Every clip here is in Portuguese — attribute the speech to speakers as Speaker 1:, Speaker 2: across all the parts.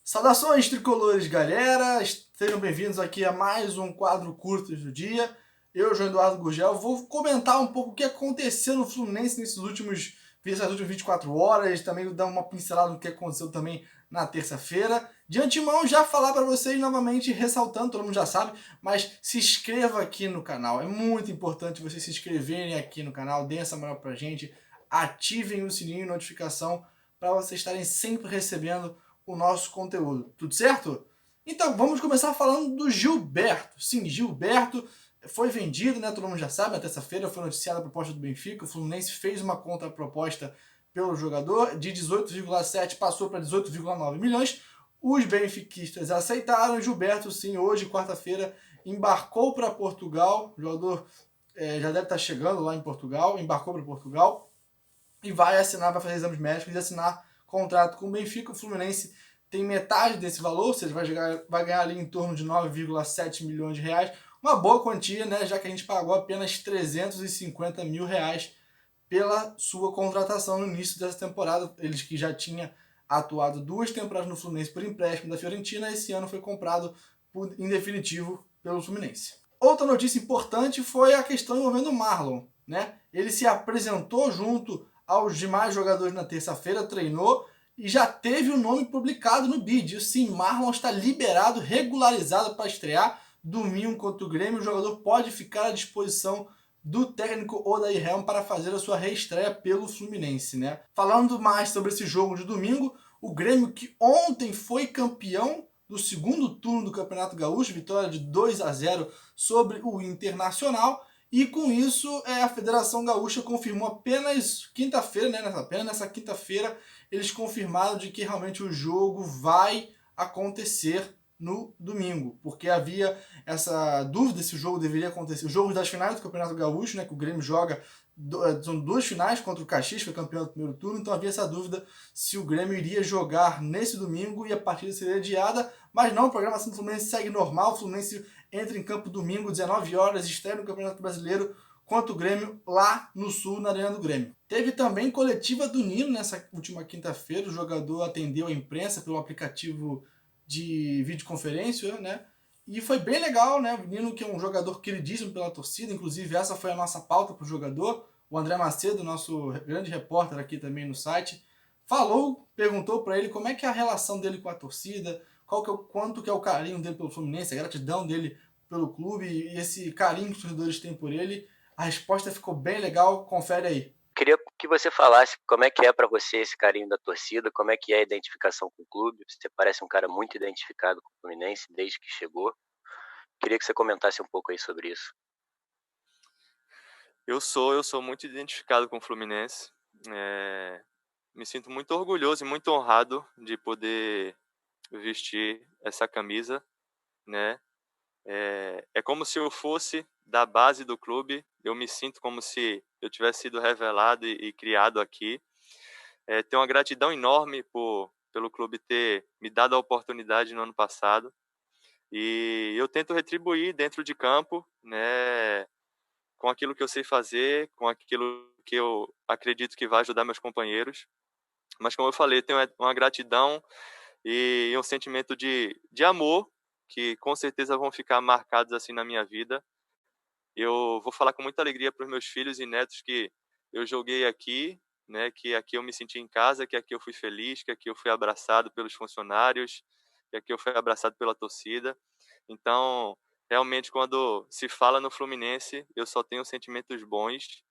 Speaker 1: Saudações tricolores, galera! Sejam bem-vindos aqui a mais um quadro curto do dia. Eu, João Eduardo Gurgel, vou comentar um pouco o que aconteceu no Fluminense nessas últimas 24 horas, também dar uma pincelada no que aconteceu também na terça-feira. De antemão, já falar para vocês novamente, ressaltando, todo mundo já sabe, mas se inscreva aqui no canal. É muito importante vocês se inscreverem aqui no canal, deem essa moral pra gente, ativem o sininho de notificação para vocês estarem sempre recebendo o nosso conteúdo. Tudo certo? Então, vamos começar falando do Gilberto. Sim, Gilberto foi vendido, né? Todo mundo já sabe, na terça-feira foi noticiada a proposta do Benfica. O Fluminense fez uma contraproposta pelo jogador, de 18,7 passou para 18,9 milhões. Os benfiquistas aceitaram. Gilberto, sim, hoje, quarta-feira, embarcou para Portugal. O jogador já deve estar chegando lá em Portugal, embarcou para Portugal e vai assinar, vai fazer exames médicos e assinar contrato com o Benfica. O Fluminense tem metade desse valor, ou seja, vai ganhar ali em torno de 9,7 milhões de reais. Uma boa quantia, né? Já que a gente pagou apenas 350 mil reais pela sua contratação no início dessa temporada. Eles que já tinham atuado 2 temporadas no Fluminense por empréstimo da Fiorentina, esse ano foi comprado em definitivo pelo Fluminense. Outra notícia importante foi a questão envolvendo o Marlon, né? Ele se apresentou junto aos demais jogadores na terça-feira, treinou e já teve o nome publicado no bid. Sim, Marlon está liberado, regularizado para estrear domingo contra o Grêmio. O jogador pode ficar à disposição do técnico Odair Helm para fazer a sua reestreia pelo Fluminense, né? Falando mais sobre esse jogo de domingo, o Grêmio que ontem foi campeão do segundo turno do Campeonato Gaúcho, vitória de 2-0 sobre o Internacional. E com isso, a Federação Gaúcha confirmou apenas quinta-feira, né? Apenas nessa quinta-feira, eles confirmaram de que realmente o jogo vai acontecer no domingo, porque havia essa dúvida se o jogo deveria acontecer. Os jogos das finais do Campeonato Gaúcho, né, que o Grêmio joga, são 2 finais contra o Caxias, que foi campeão do primeiro turno, então havia essa dúvida se o Grêmio iria jogar nesse domingo e a partida seria adiada, mas não, a programação do Fluminense segue normal. O Fluminense entra em campo domingo, 19 horas, estreia no Campeonato Brasileiro contra o Grêmio lá no Sul, na Arena do Grêmio. Teve também coletiva do Nino nessa última quinta-feira. O jogador atendeu a imprensa pelo aplicativo de videoconferência, né? E foi bem legal, né? O Nino, que é um jogador queridíssimo pela torcida, inclusive essa foi a nossa pauta para o jogador. O André Macedo, nosso grande repórter aqui também no site, perguntou para ele como é que é a relação dele com a torcida, quanto que é o carinho dele pelo Fluminense, a gratidão dele pelo clube e esse carinho que os torcedores têm por ele. A resposta ficou bem legal, confere aí.
Speaker 2: Queria que você falasse como é que é para você esse carinho da torcida, como é que é a identificação com o clube. Você parece um cara muito identificado com o Fluminense desde que chegou. Queria que você comentasse um pouco aí sobre isso.
Speaker 3: Eu sou muito identificado com o Fluminense. Me sinto muito orgulhoso e muito honrado de poder vestir essa camisa, né? É como se eu fosse da base do clube. Eu me sinto como se eu tivesse sido revelado e criado aqui. Tenho uma gratidão enorme pelo clube ter me dado a oportunidade no ano passado. E eu tento retribuir dentro de campo, né, com aquilo que eu sei fazer, com aquilo que eu acredito que vai ajudar meus companheiros. Mas, como eu falei, tenho uma gratidão e um sentimento de amor que com certeza vão ficar marcados assim na minha vida. Eu vou falar com muita alegria para os meus filhos e netos que eu joguei aqui, né, que aqui eu me senti em casa, que aqui eu fui feliz, que aqui eu fui abraçado pelos funcionários, que aqui eu fui abraçado pela torcida. Então, realmente, quando se fala no Fluminense, eu só tenho sentimentos bons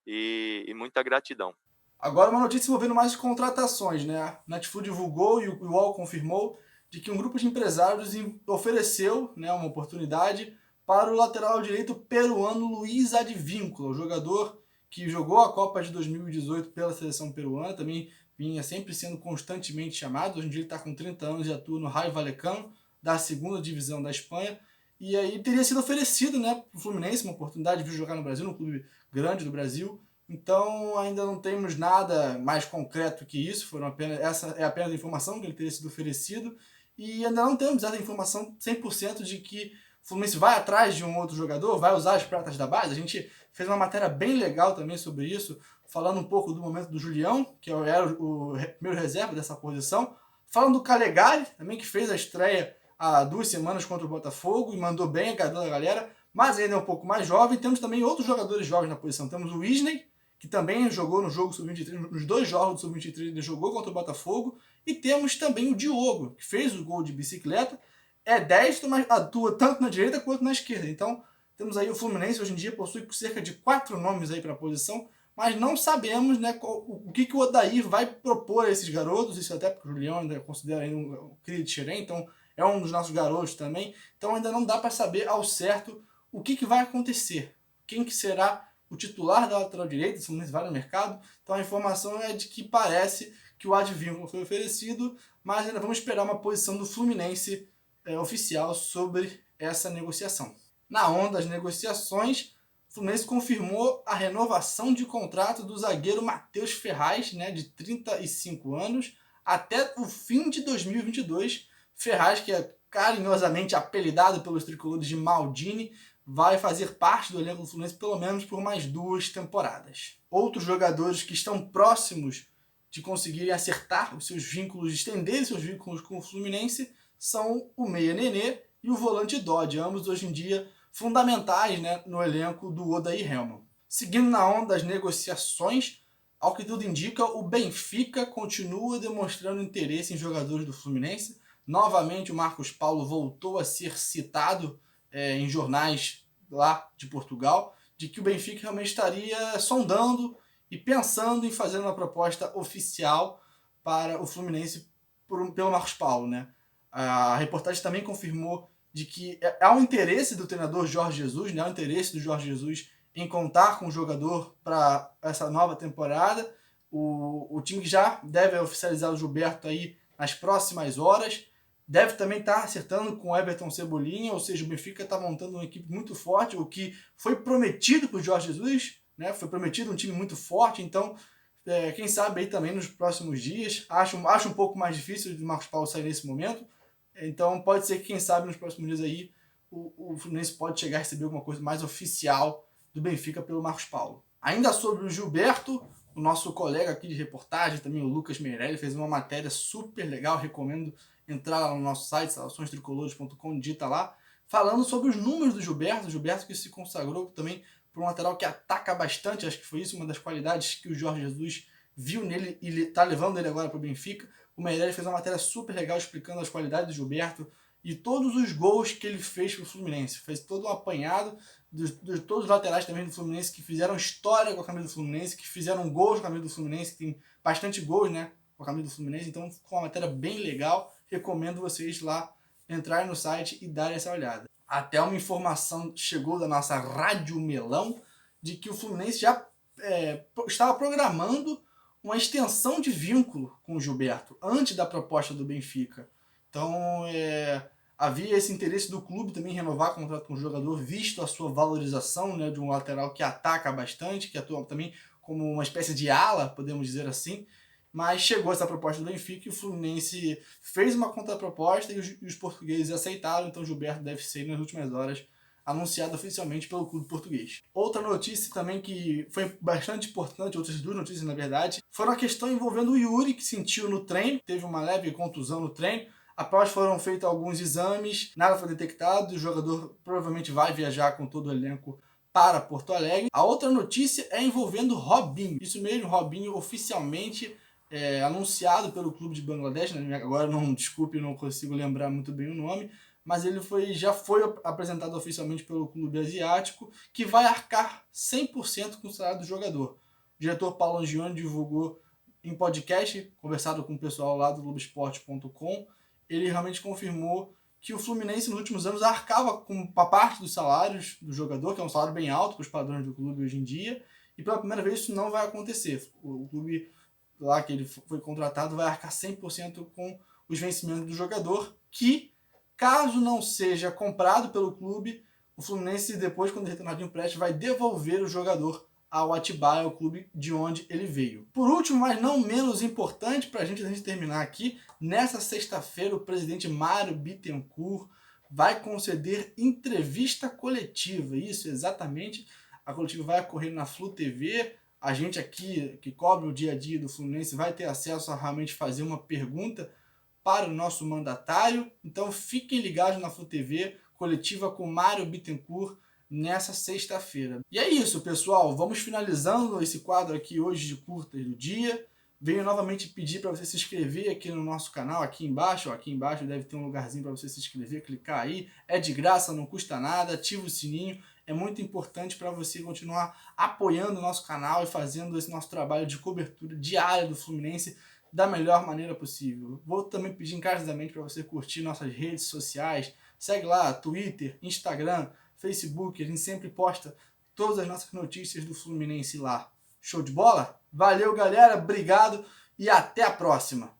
Speaker 3: e muita gratidão.
Speaker 1: Agora uma notícia envolvendo mais contratações, né? A Netflix divulgou e o UOL confirmou de que um grupo de empresários ofereceu, né, uma oportunidade para o lateral direito peruano Luiz Advíncula, o jogador que jogou a Copa de 2018 pela seleção peruana, também vinha sempre sendo constantemente chamado. Hoje em dia ele está com 30 anos e atua no Rayo Vallecano, da segunda divisão da Espanha. E aí teria sido oferecido, né, para o Fluminense uma oportunidade de vir jogar no Brasil, num clube grande do Brasil. Então ainda não temos nada mais concreto que isso. Essa é apenas a informação que ele teria sido oferecido. E ainda não temos essa informação 100% de que o Fluminense vai atrás de um outro jogador, vai usar as pratas da base. A gente fez uma matéria bem legal também sobre isso, falando um pouco do momento do Julião, que era o primeiro reserva dessa posição, Falando do Calegari, também que fez a estreia há 2 semanas contra o Botafogo e mandou bem, agradou a galera, mas ainda é um pouco mais jovem. Temos também outros jogadores jovens na posição. Temos o Wesley, que também jogou no jogo Sub-23, nos 2 jogos do Sub-23 ele jogou contra o Botafogo. E temos também o Diogo, que fez o gol de bicicleta, é destro, mas atua tanto na direita quanto na esquerda. Então, temos aí o Fluminense, hoje em dia possui cerca de 4 nomes aí para a posição, mas não sabemos, né, o que o Odair vai propor a esses garotos, isso até porque o Julião ainda considera ainda um cria de Xerém, então é um dos nossos garotos também, então ainda não dá para saber ao certo o que vai acontecer, quem que será o titular da lateral direita, se o Fluminense vai no mercado. Então a informação é de que parece que o Advíncula foi oferecido, mas ainda vamos esperar uma posição do Fluminense oficial sobre essa negociação. Na onda das negociações, o Fluminense confirmou a renovação de contrato do zagueiro Matheus Ferraz, né, de 35 anos, até o fim de 2022. Ferraz, que é carinhosamente apelidado pelos tricolores de Maldini, vai fazer parte do elenco do Fluminense pelo menos por mais 2 temporadas. Outros jogadores que estão próximos de conseguirem acertar os seus vínculos, estender seus vínculos com o Fluminense, são o meia Nenê e o volante Dodge, ambos hoje em dia fundamentais, né, no elenco do Odair Hellmann. Seguindo na onda das negociações, ao que tudo indica, o Benfica continua demonstrando interesse em jogadores do Fluminense. Novamente o Marcos Paulo voltou a ser citado em jornais lá de Portugal, de que o Benfica realmente estaria sondando e pensando em fazer uma proposta oficial para o Fluminense pelo Marcos Paulo, né? A reportagem também confirmou de que há um interesse do treinador Jorge Jesus, né? Há um interesse do Jorge Jesus em contar com o jogador para essa nova temporada. O time já deve oficializar o Gilberto aí nas próximas horas. Deve também estar acertando com o Everton Cebolinha, ou seja, o Benfica está montando uma equipe muito forte, o que foi prometido por Jorge Jesus, né? Foi prometido um time muito forte, então quem sabe aí também nos próximos dias. Acho um pouco mais difícil de Marcos Paulo sair nesse momento, então pode ser que quem sabe nos próximos dias aí o Fluminense pode chegar a receber alguma coisa mais oficial do Benfica pelo Marcos Paulo. Ainda sobre o Gilberto, o nosso colega aqui de reportagem, também o Lucas Meirelli, fez uma matéria super legal, recomendo entrar lá no nosso site, salvaçõestricolores.com, digita lá, falando sobre os números do Gilberto. O Gilberto que se consagrou também por um lateral que ataca bastante, acho que foi isso uma das qualidades que o Jorge Jesus viu nele e está levando ele agora para o Benfica. O Meirelles fez uma matéria super legal explicando as qualidades do Gilberto e todos os gols que ele fez para o Fluminense. Fez todo um apanhado de todos os laterais também do Fluminense que fizeram história com a camisa do Fluminense, que fizeram gols com a camisa do Fluminense, que tem bastante gols, né, com a camisa do Fluminense. Então ficou uma matéria bem legal. Recomendo vocês lá entrarem no site e darem essa olhada. Até uma informação chegou da nossa Rádio Melão de que o Fluminense já estava programando uma extensão de vínculo com o Gilberto antes da proposta do Benfica. Então havia esse interesse do clube também em renovar o contrato com o jogador, visto a sua valorização, né, de um lateral que ataca bastante, que atua também como uma espécie de ala, podemos dizer assim. Mas chegou essa proposta do Benfica e o Fluminense fez uma contraproposta e os portugueses aceitaram, então o Gilberto deve ser, nas últimas horas, anunciado oficialmente pelo clube português. Outra notícia também que foi bastante importante, outras 2 notícias na verdade, foram a questão envolvendo o Yuri, que sentiu no treino, teve uma leve contusão no treino. Após foram feitos alguns exames, nada foi detectado, o jogador provavelmente vai viajar com todo o elenco para Porto Alegre. A outra notícia é envolvendo Robinho. Isso mesmo, Robinho oficialmente anunciado pelo clube de Bangladesh, né? Agora não consigo lembrar muito bem o nome, mas ele já foi apresentado oficialmente pelo clube asiático, que vai arcar 100% com o salário do jogador. O diretor Paulo Angione divulgou em podcast, conversado com o pessoal lá do Globoesporte.com, ele realmente confirmou que o Fluminense nos últimos anos arcava com a parte dos salários do jogador, que é um salário bem alto para os padrões do clube hoje em dia, e pela primeira vez isso não vai acontecer. O clube lá que ele foi contratado vai arcar 100% com os vencimentos do jogador, que, caso não seja comprado pelo clube, o Fluminense, depois, quando retornar de empréstimo, vai devolver o jogador ao Atibaia, o clube de onde ele veio. Por último, mas não menos importante, para a gente terminar aqui, nessa sexta-feira o presidente Mário Bittencourt vai conceder entrevista coletiva. Isso, exatamente. A coletiva vai ocorrer na Flu TV. A gente aqui, que cobre o dia a dia do Fluminense, vai ter acesso a realmente fazer uma pergunta para o nosso mandatário. Então fiquem ligados na Flu TV, coletiva com Mário Bittencourt, nessa sexta-feira. E é isso, pessoal. Vamos finalizando esse quadro aqui hoje de curtas do dia. Venho novamente pedir para você se inscrever aqui no nosso canal, aqui embaixo. Ó, aqui embaixo deve ter um lugarzinho para você se inscrever, clicar aí. É de graça, não custa nada. Ativa o sininho. É muito importante para você continuar apoiando o nosso canal e fazendo esse nosso trabalho de cobertura diária do Fluminense da melhor maneira possível. Vou também pedir encarecidamente para você curtir nossas redes sociais. Segue lá, Twitter, Instagram, Facebook. A gente sempre posta todas as nossas notícias do Fluminense lá. Show de bola? Valeu, galera. Obrigado e até a próxima.